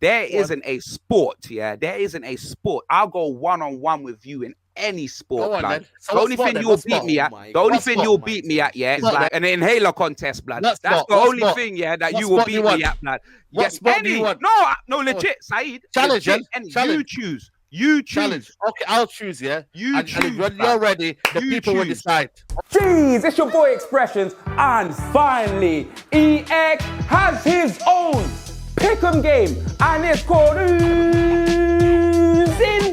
there isn't a sport, yeah. There isn't a sport. I'll go one-on-one with you in any sport, blood. So the only thing you'll beat me at, the only thing you'll beat me at, yeah, is like an inhaler contest, blood. That's the only thing, yeah, that you will beat me at, blood. What sport do you want? No, legit, Saeed. Challenge, You choose. You choose. Challenge. Okay, I'll choose, yeah? You choose. And when you're ready, the people will decide. Jeez, it's your boy Expressions, and finally, EX has his own pick'em game, and it's called Oozing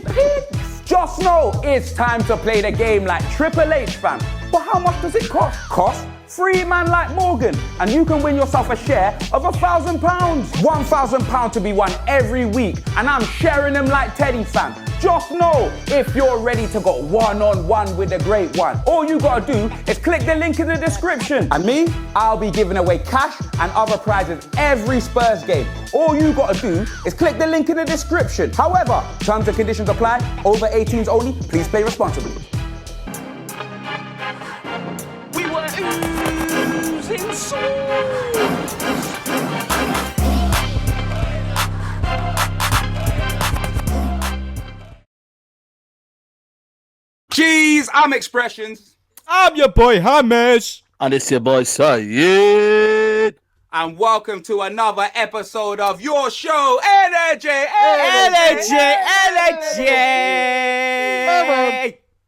Picks. Just know it's time to play the game like Triple H, fam. But how much does it cost? Cost? Free man like Morgan, and you can win yourself a share of £1,000. £1,000 to be won every week, and I'm sharing them like Teddy, fam. Just know, if you're ready to go one-on-one with the great one, all you gotta do is click the link in the description. And me, I'll be giving away cash and other prizes every Spurs game. All you gotta do is click the link in the description. However, terms and conditions apply. Over 18s only. Please play responsibly. We were oozing souls. Jeez, I'm Expressions. I'm your boy Hammers. And it's your boy Saeed. And welcome to another episode of your show, Energy.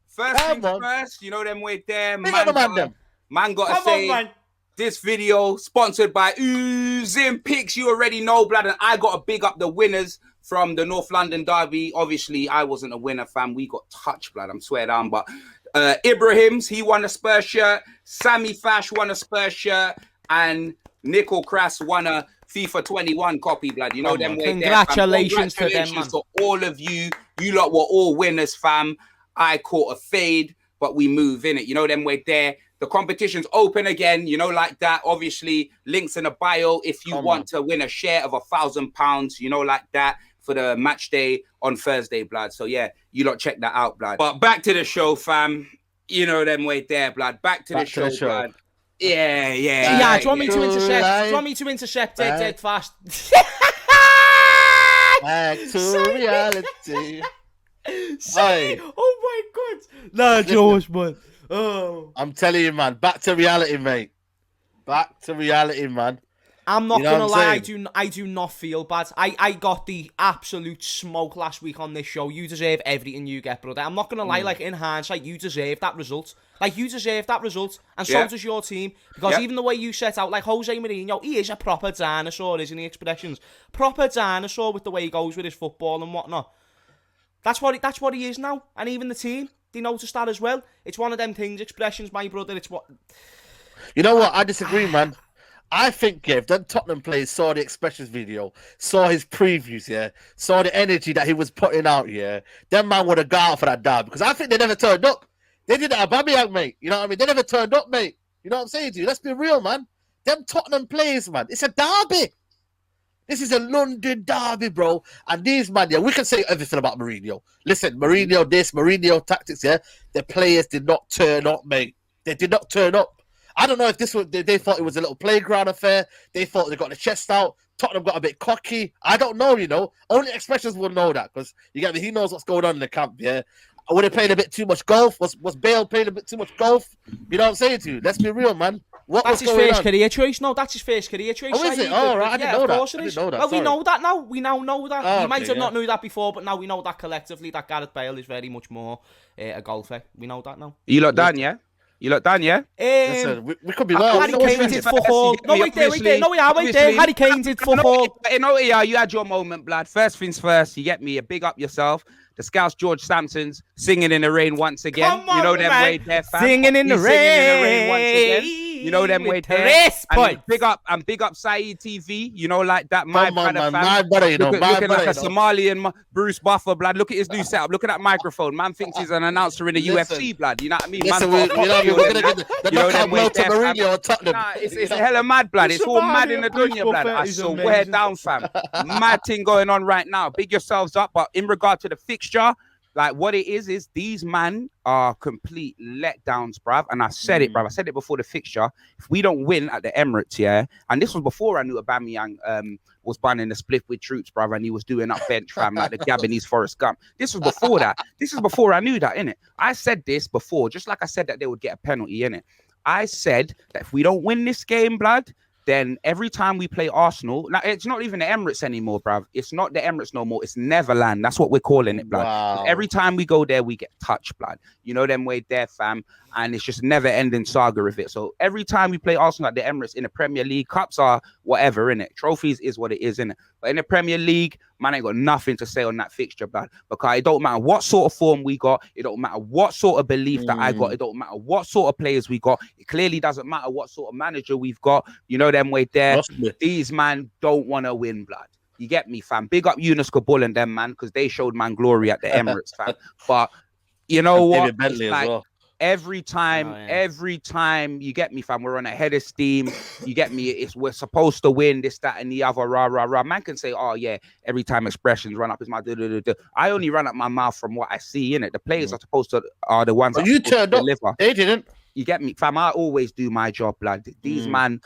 First things first, you know them way there. Man gotta say, this video sponsored by Oozing Picks. You already know, blood, and I gotta big up the winners from the North London derby. Obviously, I wasn't a winner, fam. We got touched, blood. I'm swear down. But Ibrahim's, he won a Spurs shirt. Sammy Fash won a Spurs shirt. And Nickel Crass won a FIFA 21 copy, blood. You know them way Congratulations there, fam. to them, man. To all of you. You lot were all winners, fam. I caught a fade, but we move in it. You know them way there. The competition's open again, you know, like that. Obviously, links in the bio if you want to win a share of £1,000, you know, like that, for the match day on Thursday, blood. So, yeah, you lot check that out, blood. But back to the show, fam. You know them way there, blood. Back to the show, blood. Yeah. Do you want me to intercept? Do you want me to intercept dead fast? Back to reality. Oh my God. Nah, Josh, man. Oh, I'm telling you, man. Back to reality, mate. Back to reality, man. I'm not gonna lie. I do not feel bad. I got the absolute smoke last week on this show. You deserve everything you get, brother. I'm not gonna lie. Like, in hindsight, you deserve that result. Like, you deserve that result, and so does your team. Because even the way you set out, like Jose Mourinho, he is a proper dinosaur, isn't he? Expressions, proper dinosaur with the way he goes with his football and whatnot. That's what he is now, and even the team, they noticed that as well. It's one of them things. Expressions, my brother. It's what. You know what? I disagree, man. I think if the Tottenham players saw the Expressions video, saw his previews, saw the energy that he was putting out, them man would have got out for that derby, because I think they never turned up. They did that at Aubameyang, mate. You know what I mean? They never turned up, mate. You know what I'm saying to you? Let's be real, man. Them Tottenham players, man. It's a derby. This is a London derby, bro. And these man, we can say everything about Mourinho. Listen, Mourinho this, Mourinho tactics, the players did not turn up, mate. They did not turn up. I don't know if this was, they thought it was a little playground affair. They thought they got the chest out. Tottenham got a bit cocky. I don't know, you know. Only Expressions will know that, because you get me. He knows what's going on in the camp, Were they playing a bit too much golf? Was Bale playing a bit too much golf? You know what I'm saying to you? Let's be real, man. That's his first career choice. No, that's his first career choice. Oh, is it? Oh, right. I didn't know that. Of course it is. Well, we know that now. We now know that. We might have not knew that before, but now we know that collectively that Gareth Bale is very much more a golfer. We know that now. You lot done, yeah? You lot done, yeah? Listen, we could be wrong. Harry Kane did fuck all. No, wait there. No, we are. Wait there. Harry Kane did fuck all. You had your moment, blood. First things first, you get me. You big up yourself. The Scouts George Sampson's singing in the rain once again. Come on, you know them man. way there, fam. Singing in the rain once again. You know them way there. And big up Saeed TV. You know, like that. My brother, fam. My brother, you know. Looking like a Somalian Bruce Buffer, blood. Look at his new setup. Look at that microphone. Man thinks he's an announcer in the UFC, blood. You know what I mean? Listen, we're going to get the knockout blow to Mourinho or Tottenham. Nah, it's a hella mad, blood. It's all mad in the dunya, blood. I swear down, fam. Mad thing going on right now. Big yourselves up. But in regard to the fixture, Like what it is these man are complete letdowns, bruv. And I said it, bruv. I said it before the fixture. If we don't win at the Emirates, yeah, and this was before I knew Aubameyang was banning the split with troops, bruv, and he was doing up bench, fam, like the Gabonese Forrest Gump. This was before that. This is before I knew that, innit? I said this before, just like I said that they would get a penalty, innit? I said that if we don't win this game, blood, then every time we play Arsenal, now it's not even the Emirates anymore, bruv. It's not the Emirates no more. It's Neverland. That's what we're calling it, blood. Wow. Every time we go there, we get touched, blood. You know them way there, fam. And it's just never-ending saga of it. So every time we play Arsenal at the Emirates in the Premier League, cups are whatever, innit? Trophies is what it is, innit? But in the Premier League, man, ain't got nothing to say on that fixture, blood. Because it don't matter what sort of form we got. It don't matter what sort of belief that I got. It don't matter what sort of players we got. It clearly doesn't matter what sort of manager we've got. You know them way there. These man don't want to win, blood. You get me, fam? Big up Yunus Kabul and them, man, because they showed man glory at the Emirates, fam. But you know what? Bentley like, as well. Every time you get me, fam, we're on a head of steam. You get me? We're supposed to win this, that, and the other. Rah, rah, rah. Man can say, oh yeah, every time expressions run up his mouth. I only run up my mouth from what I see, innit? The players are the ones that you turned up. Deliver. They didn't. You get me, fam? I always do my job, blood. These man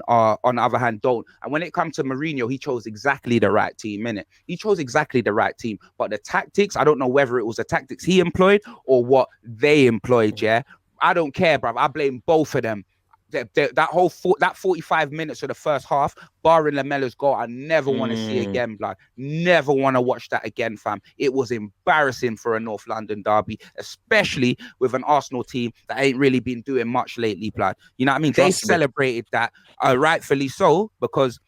are, on the other hand, don't. And when it comes to Mourinho, he chose exactly the right team, innit? He chose exactly the right team. But the tactics, I don't know whether it was the tactics he employed or what they employed, yeah? I don't care, bruv. I blame both of them. That whole 45 minutes of the first half, barring Lamella's goal, I never want to see again, blood. Never want to watch that again, fam. It was embarrassing for a North London derby, especially with an Arsenal team that ain't really been doing much lately, blood. You know what I mean? They celebrated that, rightfully so, because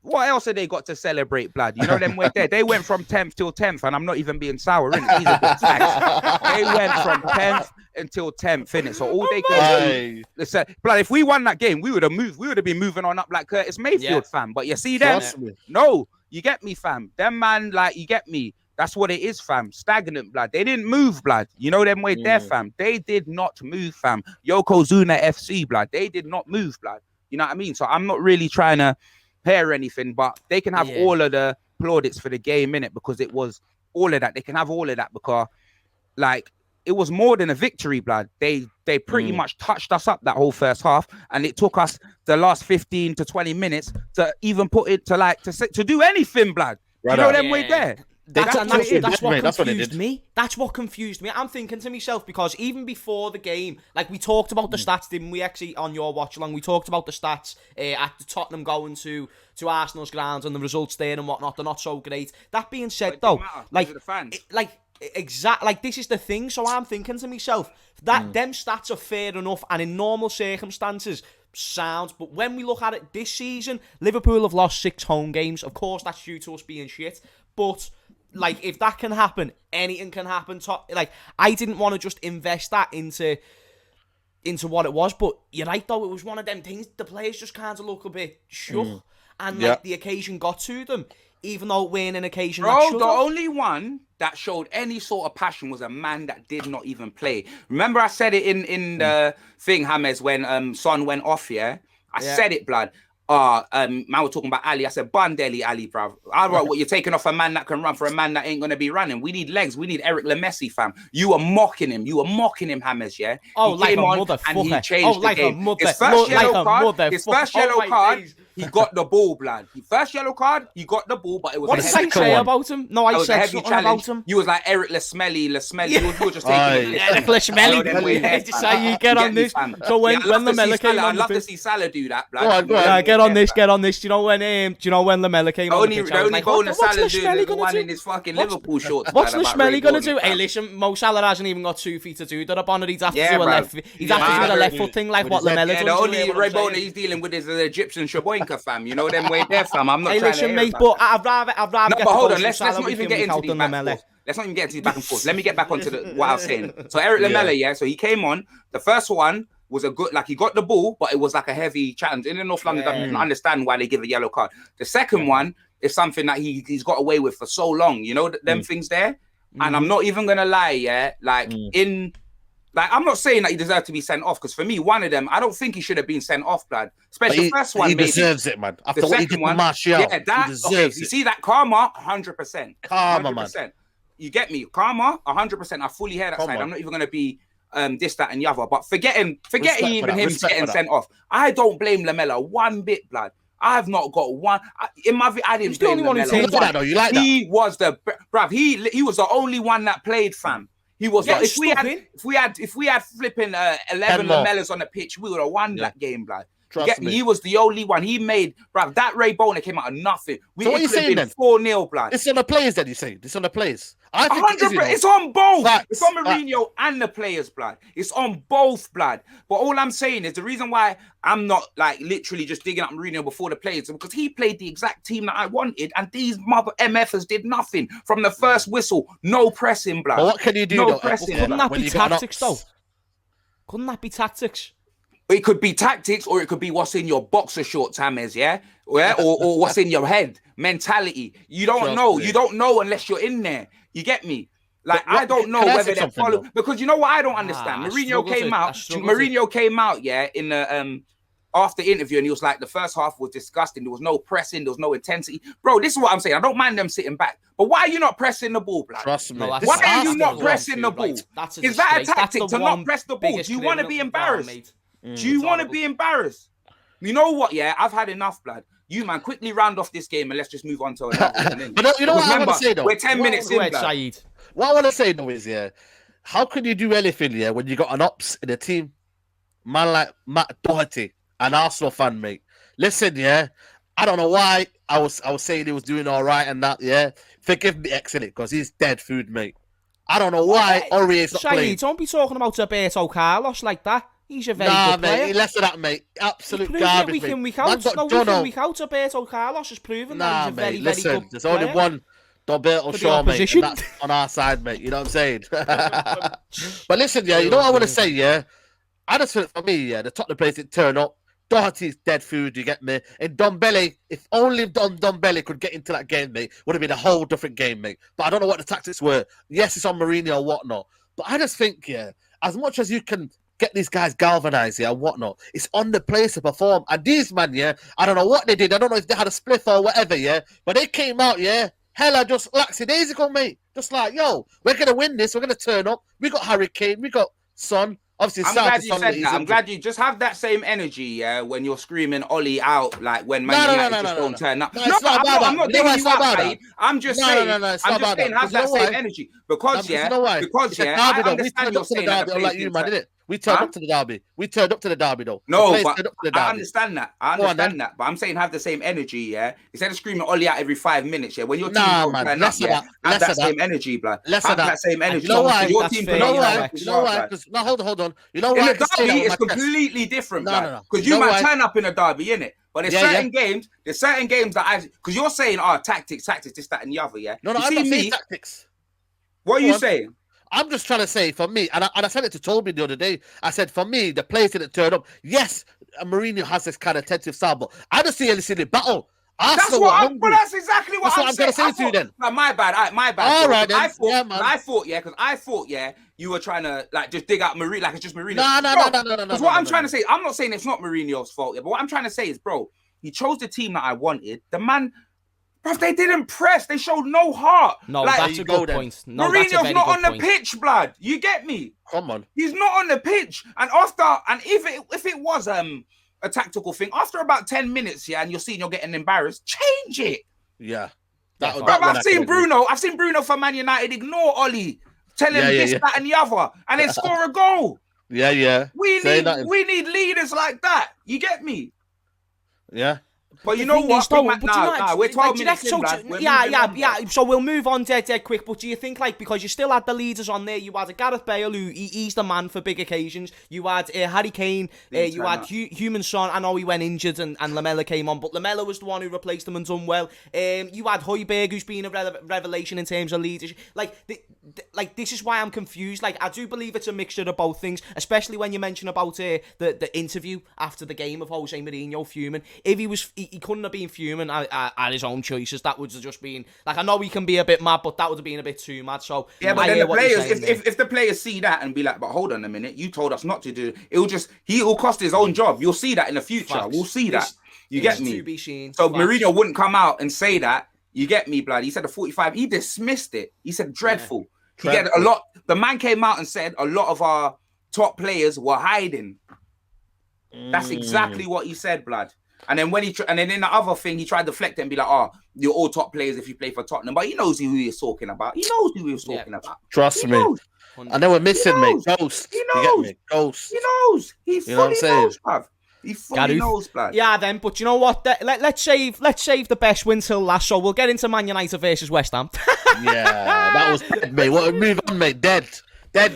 what else have they got to celebrate, blood? You know them way there. They went from 10th till 10th, and I'm not even being sour, innit? These are good facts. They went from 10th until 10th, innit? So all they got to do, listen, blood, if we won that game, we would have moved. We would have been moving on up like Curtis Mayfield, fam. But you see them? No, you get me, fam. Them man, like, you get me. That's what it is, fam. Stagnant, blood. They didn't move, blood. You know them way there, fam. They did not move, fam. Yokozuna FC, blood. They did not move, blood. You know what I mean? So I'm not really trying to pair anything, but they can have all of the plaudits for the game, innit? Because it was all of that. They can have all of that because, like, it was more than a victory, blood. They pretty much touched us up that whole first half, and it took us the last 15 to 20 minutes to even put it to do anything, blood. You know them way there. That's what confused me. That's what confused me. I'm thinking to myself, because even before the game, like, we talked about the stats, didn't we? Actually, on your watch along, we talked about the stats at the Tottenham going to Arsenal's grounds and the results there and whatnot. They're not so great. That being said, though, like, this is the thing. So I'm thinking to myself that them stats are fair enough, and in normal circumstances, sounds. But when we look at it this season, Liverpool have lost 6 home games. Of course, that's due to us being shit, but, like, if that can happen, anything can happen. Like, I didn't want to just invest that into what it was, but you're right, though, it was one of them things. The players just kind of look a bit shook, and like the occasion got to them, even though it weren't an occasion. Bro, the only one that showed any sort of passion was a man that did not even play. Remember, I said it in the thing, James, when Son went off. I said it, blood. Man, we're talking about Ali. I said, Bundelli Ali, bruv. All right, what you're taking off a man that can run for a man that ain't gonna be running. We need legs. We need Eric Lemessi, fam. You were mocking him. James, yeah? Oh, he like came a on motherfucker. and he changed the game. His first yellow card, he got the ball, blood. His first yellow card, he got the ball, but it was what a did heavy I say about him? No, I said something about him. You was like Eric Lesmelly. You were just taking it. Eric Lesmelly. Just say you get on this. So when Lamella came on, I'd love to see Salah do that, blood. Get on this. Do you know when Lamella came on the pitch? The only bonus Salah doing the one in his fucking Liverpool shorts. What's Lesmelly gonna do? Hey, listen, Mo Salah hasn't even got 2 feet to do that up on it. He's have to do a left. He's have to do a left foot thing like what Lamella does. The only Rabona he's dealing with is the Egyptian Shaboinka, fam. You know them way there, fam. I'm not trying to. Hey, listen, mate, but I'd rather. No, but hold on. Let's not even get into these back and forth. Let's not even get into these back and forth. Let me get back onto what I was saying. So Eric Lamella, so he came on. The first one was a good, like, he got the ball, but it was like a heavy challenge. In the North London, doesn't understand why they give a yellow card. The second one is something that he's got away with for so long. You know, them things there. And I'm not even gonna lie, I'm not saying that he deserved to be sent off, because for me, one of them, I don't think he should have been sent off, blood. Especially the first one, he deserves it, man. After what he did to Martial, he deserves it. You see that karma, 100%. Karma, 100%. Man. You get me? Karma, 100%. I fully hear that side. I'm not even gonna be this, that, and the other. But forgetting even him getting sent off. I don't blame Lamella one bit, blood. I've not got one in my. I didn't blame Lamella. You like that? He was the bruv. He was the only one that played, fam. He was. Like, if we had flipping 11 Lamellas on the pitch, we would have won that game, blood. Trust me. He was the only one. He made, bruv, that Ray Boner came out of nothing. So what are you saying then? 4-0, blood. It's on the players then, you say? It's on the players. I think 100%. It's on both. It's on Mourinho and the players, blood. It's on both, blood. But all I'm saying is the reason why I'm not like literally just digging up Mourinho before the players is because he played the exact team that I wanted, and these mother MFers did nothing from the first whistle. No pressing, blood. But what can you do? No pressing. Couldn't that be tactics, though? Couldn't that be tactics? It could be tactics, or it could be what's in your boxer shorts, James, yeah? Or what's in your head, mentality. You don't know. You don't know unless you're in there. You get me? Like, I don't know whether they're following. Because you know what I don't understand? Mourinho came out, yeah, in the after interview, and he was like, the first half was disgusting. There was no pressing. There was no intensity. Bro, this is what I'm saying. I don't mind them sitting back. But why are you not pressing the ball, blood? Trust me. Why are you not pressing the ball? Is that a tactic to not press the ball? Do you want to be embarrassed? Do you want to be embarrassed? You know what, yeah? I've had enough, blood. You, man, quickly round off this game and let's just move on to another one. But you know what I want to say, though? We're 10 minutes in, Saeed. What I want to say, though, is, yeah, how can you do anything, yeah, when you got an ops in a team? Man like Matt Doherty, an Arsenal fan, mate. Listen, yeah, I don't know why I was saying he was doing all right and that, yeah. Forgive me, excellent, because he's dead food, mate. I don't know why Aurier's not playing. Saeed, don't be talking about Roberto Carlos like that. He's a very good player. Mate, less of that, mate. Absolute garbage, week in, week mate. out. Week out, Roberto Carlos has proven that he's a very, very good there's player. only one Roberto Shaw, mate, and that's on our side, mate. You know what I'm saying? But listen, yeah, you know what I want to say, yeah? I just feel for me, yeah, the Tottenham players didn't turn up. Doherty's dead food, you get me? And Dombele, if only Dombele could get into that game, mate, would have been a whole different game, mate. But I don't know what the tactics were. Yes, it's on Mourinho or whatnot. But I just think, yeah, as much as you can get these guys galvanized, yeah, and whatnot, it's on the place to perform. And these man, yeah, I don't know what they did. I don't know if they had a spliff or whatever, yeah, but they came out, yeah, hella just lackadaisical, mate. Just like, yo, we're going to win this. We're going to turn up. We got Harry Kane. We got Son. Obviously, I'm glad you said that. I'm glad you just have that same energy, yeah, when you're screaming Ollie out, like when Man United just don't turn up. I'm not digging you out, I'm just saying, I'm just saying have that same energy. Because, I understand you're saying that. Like you, man, didn't it? We turned up to the derby. We turned up to the derby, though. No, but I understand that. But I'm saying have the same energy, yeah? Instead of screaming Ollie out every 5 minutes, yeah? When your team don't turn up, yeah, have that same energy, blood. Have that same energy. You know why? Your team You know why? No, hold on. You know why? In the derby, it's completely different, blood. Because you might turn up in a derby, innit? But there's certain games that because you're saying, tactics, this, that, and the other, yeah? No, I'm not saying tactics. What are you saying? I'm just trying to say, for me, and I said it to Toby the other day, I said, for me, the players didn't turn up. Yes, Mourinho has this kind of tentative style, but I just see a silly battle. That's exactly what I'm going to say to you then. No, my bad. All right, then. I thought, you were trying to, like, just dig out Mourinho, like it's just Mourinho. No. Because what I'm trying to say, I'm not saying it's not Mourinho's fault, but what I'm trying to say is, bro, he chose the team that I wanted. The man... Bruv, they didn't press. They showed no heart. No, like, that's a good point. No, Mourinho's not on the pitch, blood. You get me? Come on. He's not on the pitch. And if it was a tactical thing, after about 10 minutes, yeah, and you're seeing you're getting embarrassed, change it. Yeah. I've seen Bruno for Man United ignore Ollie, tell him this, that, and the other, and then score a goal. Yeah. We need leaders like that. You get me? Yeah. But you know what? We're 12 minutes in, lad. So we'll move on dead quick. But do you think, like, because you still had the leaders on there, you had a Gareth Bale, who he's the man for big occasions. You had Harry Kane. You had Human Son. I know he went injured and Lamella came on, but Lamella was the one who replaced him and done well. You had Højbjerg, who's been a revelation in terms of leadership. Like this is why I'm confused. Like, I do believe it's a mixture of both things, especially when you mention about the interview after the game of Jose Mourinho fuming. If he couldn't have been fuming at his own choices. That would have just been, like, I know he can be a bit mad, but that would have been a bit too mad. So yeah, but then the players, if the players see that and be like, but hold on a minute, you told us not to do it, he'll cost his own job. You'll see that in the future. We'll see that. You get me? To be seen. So Mourinho wouldn't come out and say that. You get me, blood? He said the 45. He dismissed it. He said dreadful. He get a lot. The man came out and said a lot of our top players were hiding. That's exactly what he said, blood. And then and then in the other thing, he tried to deflect it and be like, "Oh, you're all top players if you play for Tottenham." But he knows who he's talking about. He knows who he was talking about. Trust me. And they were missing, mate. Ghost. He knows. Ghost. He knows. He fully knows, bruv. He fully knows, blood. Yeah, then. But you know what? Let's save the best win till last. So we'll get into Man United versus West Ham. Yeah, that was dead, mate. What move on, mate? Dead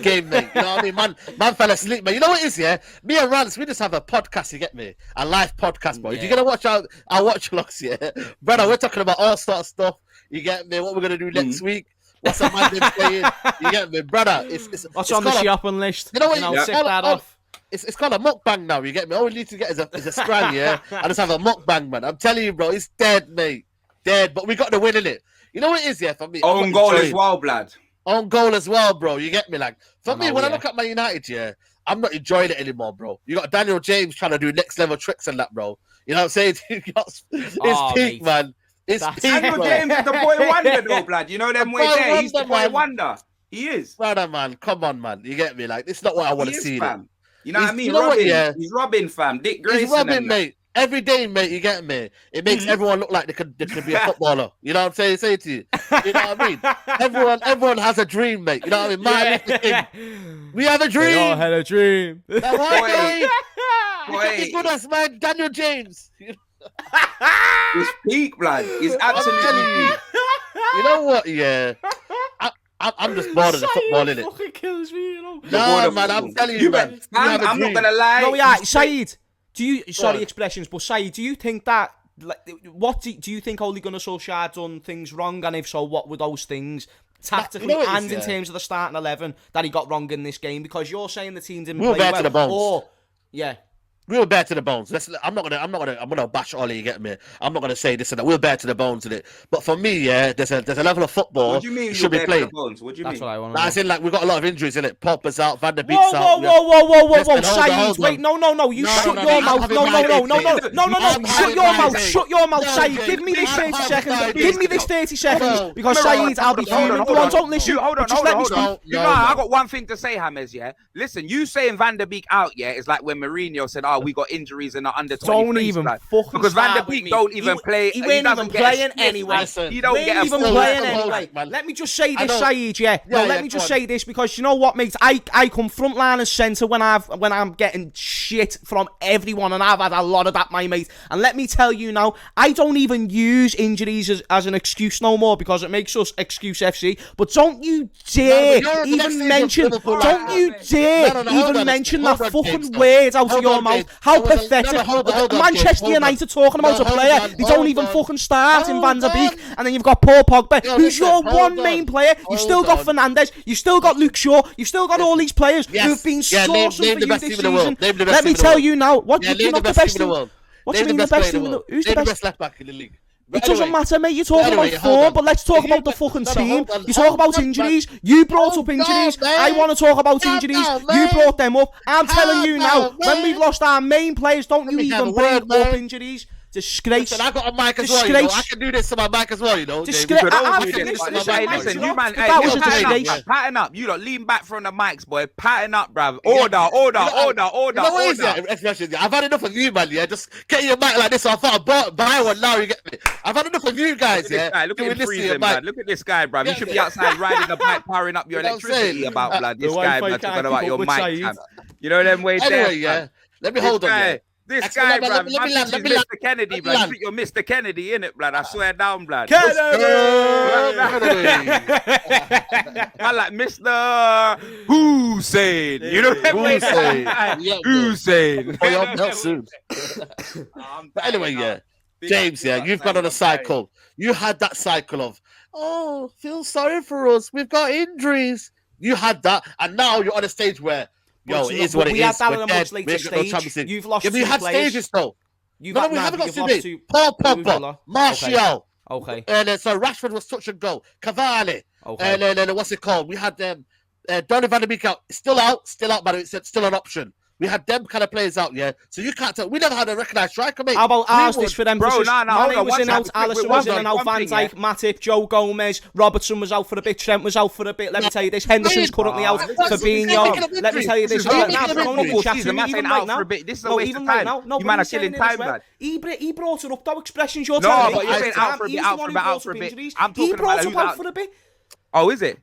game, mate. You know what I mean? Man fell asleep, mate. You know what it is, yeah? Me and Rance, we just have a podcast, you get me? A live podcast, bro. If you're gonna watch our watch logs, yeah, brother, we're talking about all sort of stuff. You get me? What we're gonna do next week? What's the man been playing? You get me, brother? What's on the shopping list? You know what? Tick that off. It's called a mukbang now. You get me? All we need to get is a scran, yeah. I just have a mukbang, man. I'm telling you, bro, it's dead, mate. Dead. But we got the win in it. You know what it is, yeah, for me. Own goal as well, blood. Own goal as well, bro. You get me? Like, for me, when I look at Man United, yeah, I'm not enjoying it anymore, bro. You got Daniel James trying to do next level tricks and that, bro. You know what I'm saying? It's peak, man. It's peak, Daniel James is the boy wonder, though, blood. You know them way there. He's the boy wonder. He is. Brother, man. Come on, man. You get me? Like, this is not what I want to see. Fam. You know what I mean? Robin. He's Robin, fam. Dick Grayson. He's Robin, mate. Every day, mate, you get me? It makes everyone look like they could be a footballer. You know what I'm saying? Say to you. You know what I mean? Everyone has a dream, mate. You know what I mean? We have a dream. We all had a dream. Boy. Good as man, Daniel James. It's peak, blood. It's absolutely peak. You know what? Yeah. I'm just bored of the football, innit? It fucking kills me, you know. No, man, I'm telling you, man. I'm not gonna lie. No, yeah, Saeed. Sorry, expressions, but Saeed, do you think that? What do you think Ole Gunnar Solskjaer done things wrong, and if so, what were those things tactically and in terms of the starting 11 that he got wrong in this game? Because you're saying the team didn't play well. To the bones. Or, yeah. We were bare to the bones. I'm gonna bash Ollie. You get me? I'm not gonna say this and that. We're bare to the bones in it. But for me, yeah, there's a level of football. What do you mean? Should be played. What do you mean? That's what I want. As in, like, we've got a lot of injuries in it. Pogba's out, Van der Beek's out. Whoa, Saeed, wait, no, you shut your mouth. No, shut your mouth, Saeed. Give me this 30 seconds. Give me this 30 seconds. Because Saeed, I'll be fuming. Go on, don't listen. Hold on. You know, I got one thing to say, James, yeah? Listen, you saying Van der Beek out, yeah, is like when Mourinho said, we got injuries in the under 20. Don't even fucking because Van der Beek don't even play. He ain't even playing anyway. He don't get even playing anyway. Let me just say this, Saeed, yeah. No, let me just say this, because you know what, mate? I come front line and centre when I'm getting shit from everyone, and I've had a lot of that, my mate. And let me tell you now, I don't even use injuries as an excuse no more, because it makes us excuse FC. But don't you dare even mention that fucking word out of your mouth. How pathetic. Manchester United talking about a player. They don't even fucking start in Van der Beek. And then you've got Paul Pogba, who's your one main player. You've still got Fernandes. You've still got Luke Shaw. You've still got all these players who've been sourcing for you this season. Let me tell you now, what you're not the best in the world. What do you mean the best in the world? Who's the best left back in the league? It doesn't matter, mate. You're talking about form, but let's talk about the fucking team. You talk about injuries. You brought up injuries. I want to talk about injuries. You brought them up. I'm telling you now, when we've lost our main players, don't you even bring up injuries. Disgrace. Listen, I got a mic as well, you know. I can do this to my mic as well, you know. Disgrace. Listen, you man, that was a disgrace. Pattern up. You lot lean back from the mics, boy. Pattern up, bruv. Order. You know what is that? I've had enough of you, man, yeah. Just get your mic like this. So I thought I'd buy one now, you get me? I've had enough of you guys, yeah. Look at him freezing, man. Look at this guy, bruv. You should be outside riding the bike, powering up your electricity about, blood. This guy, man, talking about your mic, man. You know them ways there, yeah. Let me hold on, This guy, blood, Mr. Kennedy, blood. You're Mr. Kennedy, innit, blood? I swear down, blood. Kennedy! I like Mr. Hussein. You know what Hussein. Oh, you're not soon. But anyway, yeah. James, yeah, you've gone on a cycle. You had that cycle of, feel sorry for us. We've got injuries. You had that, and now you're on a stage where, it is what it is. We had that at a much later stage. You've lost two players. You had stages, though. We haven't got two. Paul Pogba, Martial. Okay. And so Rashford was touch and go. Cavani. Okay. And then what's it called? We had Donny van de Beek out. Still out, but it's still an option. We had them kind of players out, yeah. So you can't tell. We never had a recognised striker, mate. How about ours this for emphasis? Bro, Mane was in out, Alisson was in and out, Van Dijk, Matip, Joe Gomez, Robertson was out for a bit, Trent was out for a bit. Let me tell you this, Henderson's currently out, Fabinho. Let me tell you this, even right now. This is a waste of time. You man are killing time, man. He brought it up, though, expressions you're telling me. No, but you're saying out for a bit. I'm talking about who's out for a bit. Oh, is it?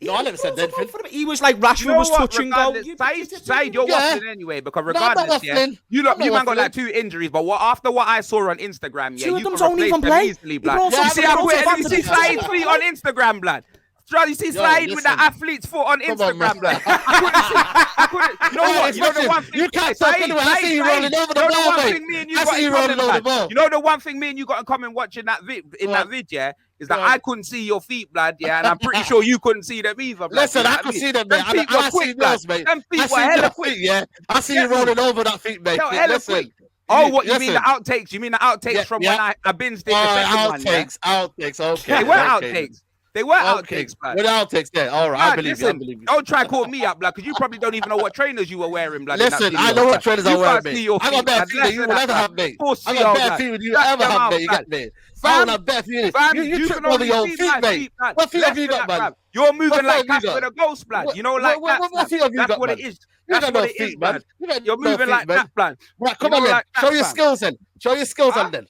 No, I never said that. He was like Rashford was touching goal. Side, you're waffling anyway, because regardless, you man got like 2 injuries, but after what I saw on Instagram, you can replace them easily, blood. You see Slide's feet on Instagram, blood. You see Slide with the athlete's foot on Instagram, blood. I couldn't. You know what? You know the one thing. You can't talk anyway. I see you rolling over the ball, mate. I see you rolling over the ball. You know the one thing me and you got in common watching that vid, yeah? Is that I couldn't see your feet, blood, yeah, and I'm pretty sure you couldn't see them either, blood. Listen, I can see them, mate. I see yours, mate. Them feet were hella quick, yeah. I see you rolling over that feet, mate. Listen. Oh, what you mean the outtakes? You mean the outtakes from when I binged the second one, yeah? Outtakes, okay. They were outtakes. They were outtakes, blood. With outtakes, yeah. All right, I believe you. Don't try to call me up, blood, because you probably don't even know what trainers you were wearing, blood. Listen, I know what trainers I'm wearing, mate. I got better feet than you will ever have, mate. I got better feet than you ever have, mate. You get me? Fam, I'm better feet. You trip over your feet, mate. What feet have you got, man? You're moving like Casper the Ghost, blood. You know, like that. What feet have you got, That's what it is. You got no feet, man. You're moving like that, blood. Right, come on, then. Show your skills, then. Show your skills, then.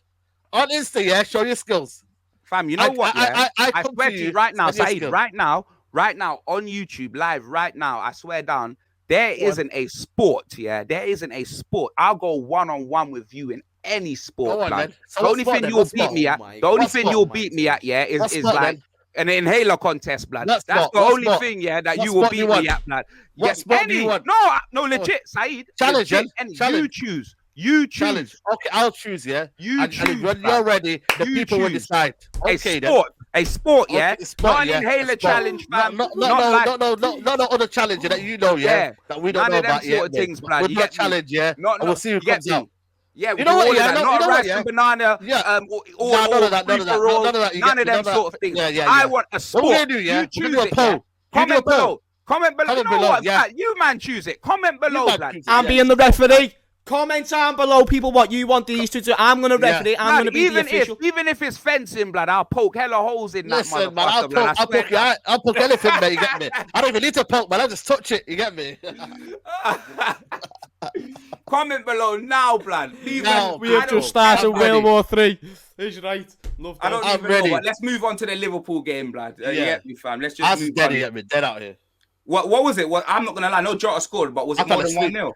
On Insta, yeah. Show your skills. Fam, you know what? I swear to you right now, Saeed, right now, on YouTube, live, right now, I swear down, there isn't a sport, yeah? There isn't a sport. I'll go one-on-one with you in any sport, blood. The only thing you'll beat me at, yeah, is like an inhaler contest, blood. That's the only thing, yeah, that you will beat me at, blood. What sport do you want? No, legit, Saeed. Challenge, you choose. You choose. Challenge. Okay, I'll choose, yeah? You choose. And when you're ready, the people will decide. Okay, a sport, yeah? Not an inhaler challenge, fam. No other challenge that you know, yeah? That we don't know about yet. With that challenge, yeah? And we'll see who comes out. Yeah, you know what? Yeah, not rice and banana. Yeah, none of that. None of them sort of things. I want a sport. What do you do? You do a poll. Comment below. Comment below. You know what? You man choose it. Comment below, lad. I'm being the referee. Comment down below, people, what you want these to do. I'm going to referee. I'm going to be the official. Even if it's fencing, blood, I'll poke hella holes in that motherfucker, man. I'll poke anything, mate. You get me? I don't even need to poke, man. I'll just touch it. You get me? Comment below now, blood. We have just started World War 3. He's right. Love that. I don't even know, but let's move on to the Liverpool game, blood. You get me, fam. Let's just move on. You get me? Dead out here. What was it? I'm not going to lie. No Jota scored, but was it more than 1-0?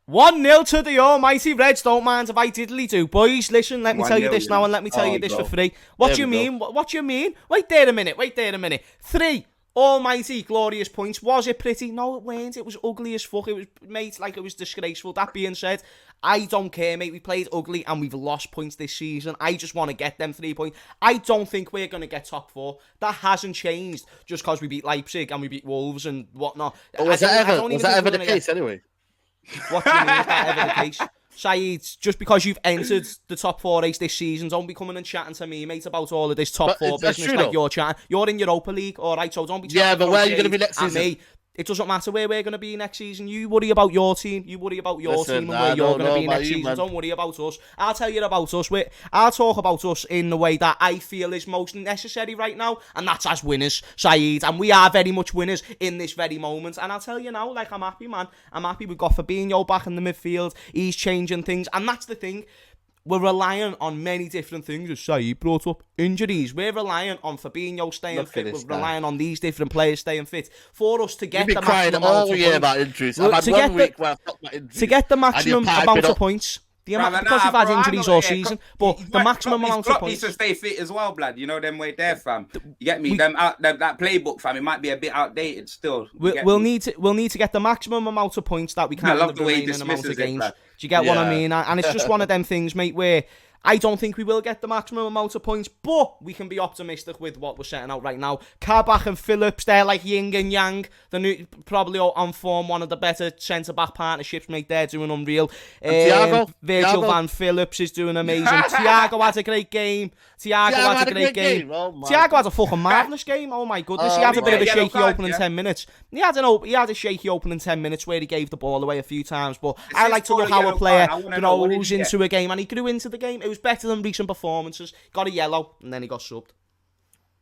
1-0 to the almighty Reds. Don't mind if I diddly do. Boys, listen, let me tell you this now, and let me tell you this for free. What do you mean? What do you mean? Wait there a minute. 3 almighty glorious points. Was it pretty? No, it weren't. It was ugly as fuck. It was, mate, like it was disgraceful. That being said, I don't care, mate. We played ugly and we've lost points this season. I just want to get them 3 points. I don't think we're going to get top 4. That hasn't changed just because we beat Leipzig and we beat Wolves and whatnot. Was that ever the case anyway? What do you mean, is that ever the case? Saeed, just because you've entered the top 4 race this season, don't be coming and chatting to me, mate, about all of this top 4 business like you're chatting. You're in Europa League, all right, so don't be chatting. Yeah, but where are you going to be next season? Me. It doesn't matter where we're going to be next season. You worry about your team. You worry about your team and where you're going to be next season. Man. Don't worry about us. I'll tell you about us. I'll talk about us in the way that I feel is most necessary right now, and that's as winners, Saeed. And we are very much winners in this very moment. And I'll tell you now, like, I'm happy, man. I'm happy we've got Fabinho back in the midfield. He's changing things. And that's the thing. We're relying on many different things, as Saeed brought up. Injuries. We're relying on Fabinho staying fit. We're relying on these different players staying fit for us to get the maximum amount of points. About injuries. I've had 1 week where I've got my injuries. To get the maximum amount of points. Because we've had injuries all season, but the maximum amount of points. Needs to stay fit as well, blood. You know them way there, fam. You get me? That playbook, fam. It might be a bit outdated still. We'll need to get the maximum amount of points that we can in the remaining amount of games. Do you get what I mean? And it's just one of them things, mate, where I don't think we will get the maximum amount of points, but we can be optimistic with what we're setting out right now. Kabak and Phillips, they're like yin and yang. They're probably on form, one of the better centre-back partnerships, mate. They're doing unreal. Virgil van Phillips is doing amazing. Thiago had a great game. Thiago had a great game. Thiago had a fucking marvellous game. Oh my goodness. He had a bit of a shaky opening 10 minutes. He had a shaky opening 10 minutes where he gave the ball away a few times, but I like to look how a player grows into a game, and he grew into the game. It was better than recent performances. Got a yellow, and then he got subbed.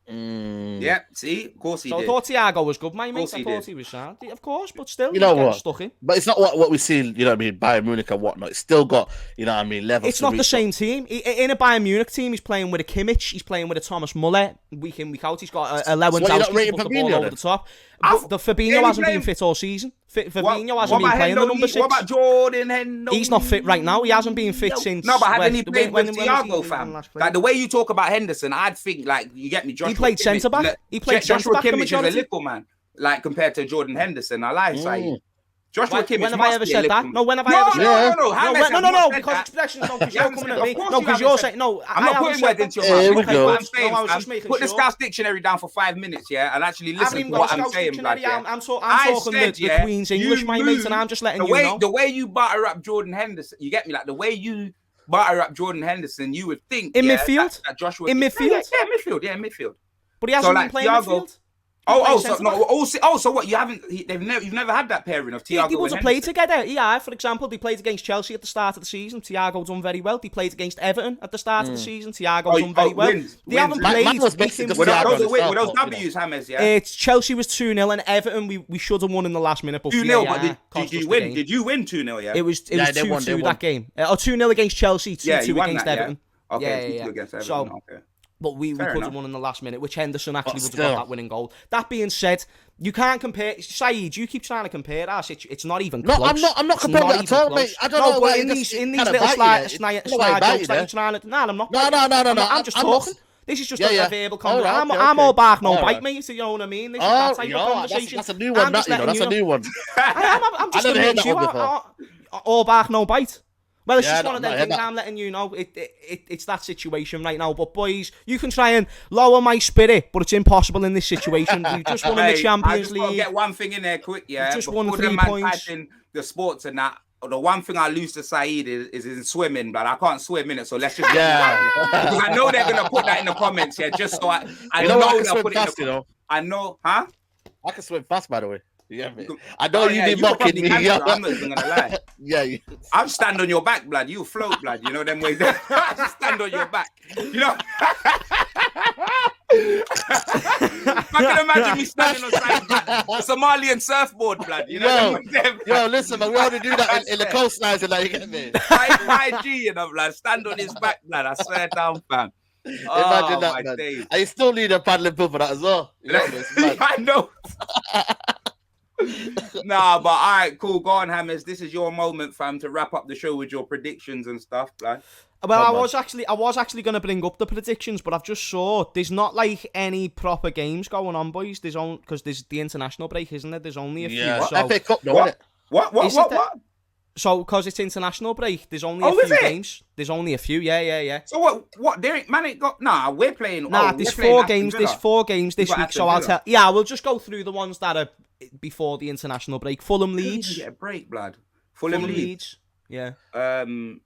Yeah, see, of course he did. I thought Thiago was good, mate. I thought he was sad, of course, but still, you know what? Stuck in. But it's not what we see, you know what I mean, Bayern Munich and whatnot. It's still got, you know what I mean, levels. It's not the same team. In a Bayern Munich team, he's playing with a Kimmich, he's playing with a Thomas Muller, week in, week out. He's got a Lewandowski to put the ball over the top. The Fabinho hasn't been fit all season. Fabinho hasn't been playing the number 6. What about Jordan Henderson? He's not fit right now. He hasn't been fit since. No, but haven't he played with Thiago, fam? Like the way you talk about Henderson, I'd think like you get me. He played centre back. He played Joshua centre back. Kimmich is a little man, like compared to Jordan Henderson. I lie, Saeed. Joshua Kimmich. When have I ever said that? No, when have I ever said that? No, because expressions don't, because you're coming at me. No, because you're saying, no, I'm not putting words into your mouth. What I'm saying, I was just making sure. Put the Scouse Dictionary down for 5 minutes, yeah, and actually listen to what I'm saying, blood, yeah. I'm talking the Queen's English, my mate, and I'm just letting you know. The way you butter up Jordan Henderson, you get me? Like, the way you butter up Jordan Henderson, you would think, in midfield? That Joshua... In midfield? Yeah, midfield. But he hasn't been playing midfield? So what? You've never had that pairing of Thiago. They would have played together. Yeah, for example, they played against Chelsea at the start of the season. Thiago done very well. They played against Everton at the start of the season. Thiago done very well. They haven't played. Were those W's, James? Yeah. Chelsea was 2-0, and Everton we should have won in the last minute. 2-0, but did you win? Did you win 2-0? Yeah. It was 2-2 that game. 2-0 against Chelsea. 2-2 against Everton. Okay, 2-2 against Everton. Okay. But we could have won in the last minute, which Henderson actually would have got that winning goal. That being said, you can't compare. Saeed, you keep trying to compare us. It's not even close. No, I'm not comparing that at all, mate. I don't know why in these little snide jokes that you're trying to... No, I'm not. No. I'm just talking. This is just a verbal conversation. I'm all back, no bite, mate. You know what I mean? This is that type of conversation. That's a new one, that's a new one. I'm just letting you know. All back, no bite. Well, it's just one of them things. I'm letting you know it's that situation right now. But boys, you can try and lower my spirit, but it's impossible in this situation. We've just won in the Champions League. I just get one thing in there quick, yeah. We've just won 3 points. In the sports and that. The one thing I lose to Saeed is in swimming, but I can't swim in it, so let's just because I know they're gonna put that in the comments, yeah. Just so I know they'll put it in the I know, huh? I can swim fast, by the way. Yeah, I know you be mocking me. I'm not even gonna lie. Yeah. I'm stand on your back, blood. You float, blood. You know them ways. Stand on your back. You know. I can imagine me standing on side, blood. Somalian surfboard, blood. You know. Yo, listen, man. We only do that in the coastlines, like, you get me. 5G, you know, blood. Stand on his back, blood. I swear down, fam. Imagine that, man. Days. And you still need a paddling pool for that as well. You know, I know. Nah, but all right, cool. Go on, Hammers. This is your moment, fam, to wrap up the show with your predictions and stuff, like. Well, I was actually going to bring up the predictions, but I've just saw there's not like any proper games going on, boys. There's only because there's the international break, isn't there? There's only a few. Yeah. So, FA Cup, though, isn't it? What? So, because it's international break, there's only a few games. There's only a few, yeah. So what? There ain't got. Nah, we're playing. There's 4 games. There's 4 games this week. So I'll tell. Yeah, we'll just go through the ones that are before the international break. Fulham, Leeds. Get a break, blood. Fulham, Leeds. Yeah.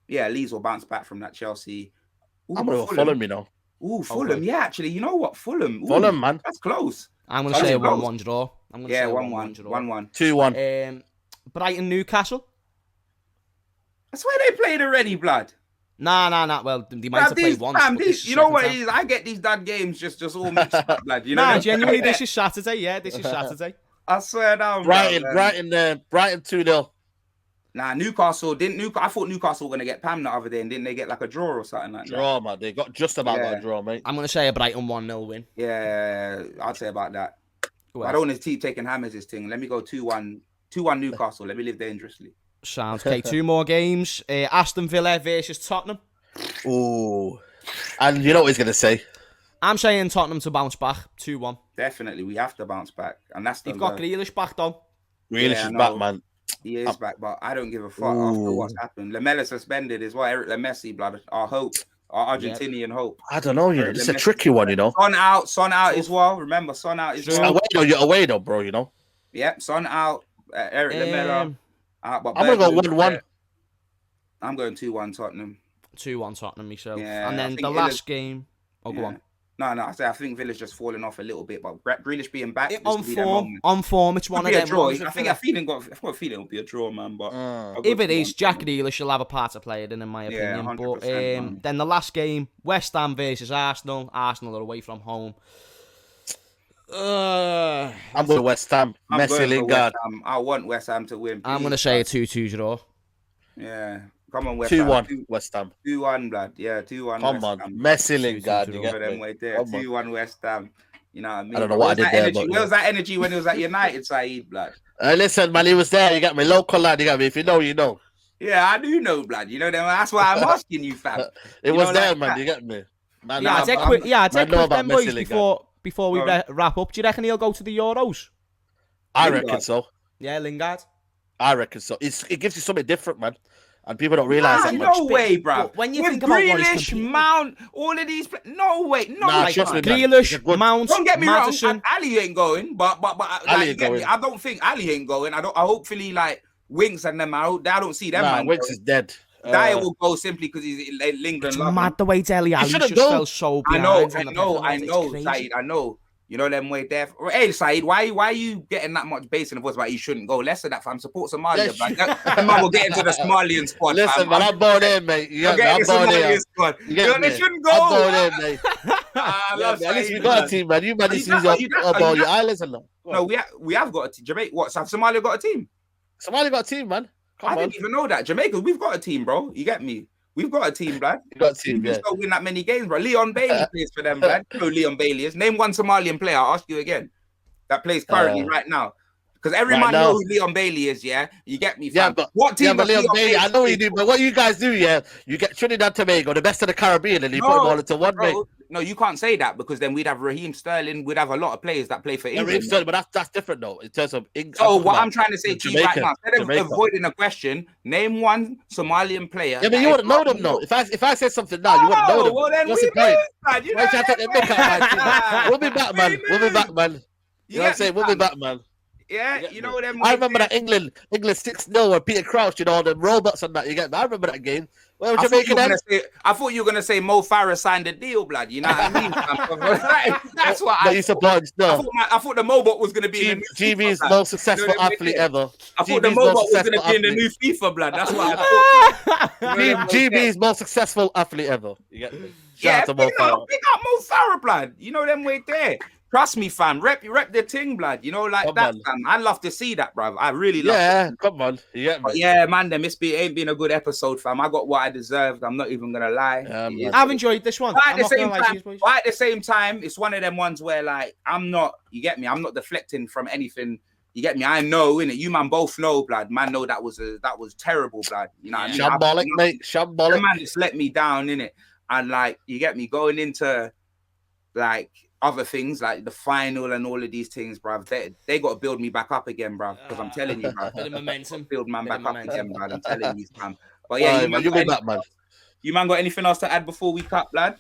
Leeds will bounce back from that Chelsea. Ooh, I'm gonna Fulham, you know. Ooh, Fulham. Yeah, actually, you know what? Fulham. Ooh, Fulham, man. That's close. I'm gonna say a 1-1 draw. 1-1. 2-1. Brighton, Newcastle. I swear they played already, blood. Nah. Well, they might have played once. You know what it is? I get these dad games just all mixed up, blood. You know? Genuinely, this is Saturday. Yeah, this is Saturday. I swear down. Brighton 2-0. Nah, Newcastle didn't. I thought Newcastle were gonna get Pam the other day, and didn't they get like a draw or something like that? Draw, man. They got just about a draw, mate. I'm gonna say a Brighton 1-0 win. Yeah, I'd say about that. I don't want to keep taking Hammers' thing. Let me go 2-1 Newcastle. Let me live dangerously. Sounds okay. 2 more games. Aston Villa versus Tottenham. Ooh, and you know what he's gonna say? I'm saying Tottenham to bounce back. 2-1. Definitely, we have to bounce back, and that's they've got Grealish back though. Grealish is back, man. He is back, but I don't give a fuck after what's happened. Lamela suspended as well. Eric Lamessi, blood. Our hope. Our Argentinian hope. I don't know, it's a tricky one, Son out as well. Remember, Son out as well. You're away though, bro, Yep, Son out. Eric Lamela out. But I'm going to go 1-1. I'm going 2-1 Tottenham. 2-1 Tottenham myself. Yeah, and then the last game... Oh, go on. No, I think Villa's just fallen off a little bit, but Grealish being back on form, it's one of them ones. I've got a feeling it'll be a draw, man. But if it is, Jack Grealish will have a part to play in my opinion. But then the last game, West Ham versus Arsenal. Arsenal are away from home. I'm with West Ham. Messi, Lingard. I want West Ham to win. I'm going to say a 2-2 draw. Yeah. Come on, West 2-1 West Ham. 2-1, blood. Yeah, 2-1. Come on, Messi, Lingard. You get them right there. 2-1 West Ham. You know what I mean? I don't know what I did there, but where was that energy when it was at United, Saeed, blood? Listen, man, he was there. You got me, local lad. You got me. If you know, you know. Yeah, I do know, blood. You know that. That's why I'm asking you, fam. It was there, man. You get me. Man, I take quick them boys before we wrap up. Do you reckon he'll go to the Euros? I reckon so. Yeah, Lingard. I reckon so. It gives you something different, man. And people don't realise that much. No way, bro. When you think about Grealish, Mount, all of these, no way, Grealish, Mount, don't get me Madison. wrong, Ali ain't going, but Ali ain't going. I don't think Ali ain't going. I hopefully like Winks and them. I don't see them. Man, Winks is dead. Dyer will go simply because he's in England. It's mad the way Dele Alli just fell so behind. I know, Saeed, I know. You know them way there. Hey, Saeed, why are you getting that much bass in the voice about he shouldn't go? Less of that, fam. Support Somalia, man. That man will get into the Somalian squad. Listen, man, I'm born in, mate. I'm born in. They shouldn't go. I'm born in, mate. At least we got a team, man. You man, this is your islands and no, we have got a team. Jamaica, what? Somalia got a team? Somalia got a team, man. I didn't even know that. Jamaica, we've got a team, bro. You get me? We've got a team, blood. We've got a team, We don't win that many games, bro. Leon Bailey plays for them, blood. You know who Leon Bailey is. Name one Somalian player, I'll ask you again, that plays currently right now. Because every man knows who Leon Bailey is, yeah? You get me, fam? Yeah, but what team Leon Bailey, I know you do, but what you guys do, yeah? You get Trinidad Tobago, the best of the Caribbean, and you put them all into one, mate. No, you can't say that because then we'd have Raheem Sterling. We'd have a lot of players that play for England. Raheem Sterling, but that's different though in terms of England. So what I'm trying to say to you right now, instead of avoiding a question, name one Somalian player. Yeah, but you wouldn't know them though. If I say something now, you wouldn't know them. Well, then what's the point? We'll be back, man. We'll be back, man. You know what I'm saying? We'll be back, man. Yeah, you know them. I remember that England 6-0 where Peter Crouch, the robots and that. You get me? I remember that game. Where was I thought you were gonna say Mo Farah signed a deal, blood. You know what I mean? That's what I thought. I thought the Mobot was gonna be GB's most successful athlete ever. I thought the Mobot was gonna be in the new FIFA, blood. That's what I thought. GB's most successful athlete ever. You get me? Yeah, pick up Mo Farah, blood. You know them way there. Trust me, fam. Rep the ting, blood. You know, like that, fam. I love to see that, bruv. I really love it. Yeah, come on. Yeah, man, ain't been a good episode, fam. I got what I deserved. I'm not even gonna lie. I've enjoyed this one. But at the same time, it's one of them ones where, like, I'm not deflecting from anything. You get me? I know, innit? You man both know, blood. Man know that was terrible, blood. You know what I mean? Shambolic, mate. Shambolic. The man just let me down, innit? And, like, you get me? Going into, like, other things like the final and all of these things, bruv, they got to build me back up again, bruv. Because I'm telling you, bruv, bit of momentum. Build man back up again, bruv. I'm telling you, man. But yeah, you'll be back, man. You man got anything else to add before we cut, lad?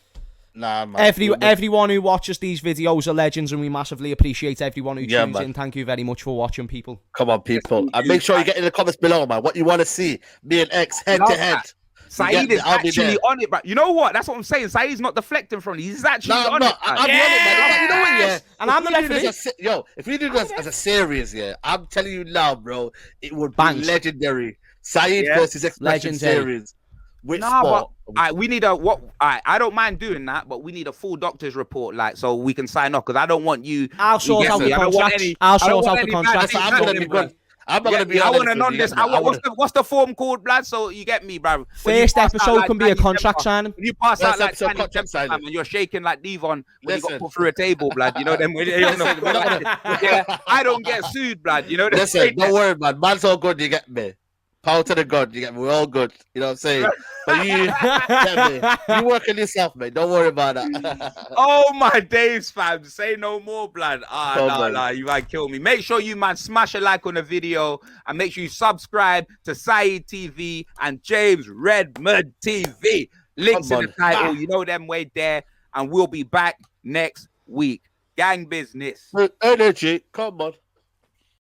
Nah, man. Everyone who watches these videos are legends, and we massively appreciate everyone who tunes in. Thank you very much for watching, people. Come on, people, and make sure you get in the comments below, man. What you want to see? Me and X head to head. Saeed is actually on it, bro. You know what? That's what I'm saying. Saeed's not deflecting from it. He's actually on it. I'm on it, man. You know what, yeah? And I'm the referee. If we do this as a series, yeah, I'm telling you now, bro, it would be legendary. Saeed versus Expression series. Which sport? But we need I don't mind doing that, but we need a full doctor's report, like, so we can sign off. Because I don't want you. I'll sort out the contract. I'll sort out the contract. I'm gonna be good. I'm not gonna be. I want to know this. What's the form called, blood? So you get me, bro. First episode can be a contract signing. When you pass out like contract signing, and you're shaking like Devon when you got put through a table, blood. You know them. Yeah, I don't get sued, blood. You know. Listen, don't worry, man. Man's all good. You get me. Power to the God, you get me. We're all good. You know what I'm saying? But you working this off, mate. Don't worry about that. Oh my days, fam. Say no more, blood. Nah, you might kill me. Make sure you, man, smash a like on the video and make sure you subscribe to Saeed TV and James Redmond TV. Links in the title. You know them way there. And we'll be back next week. Gang business. Energy. Come on.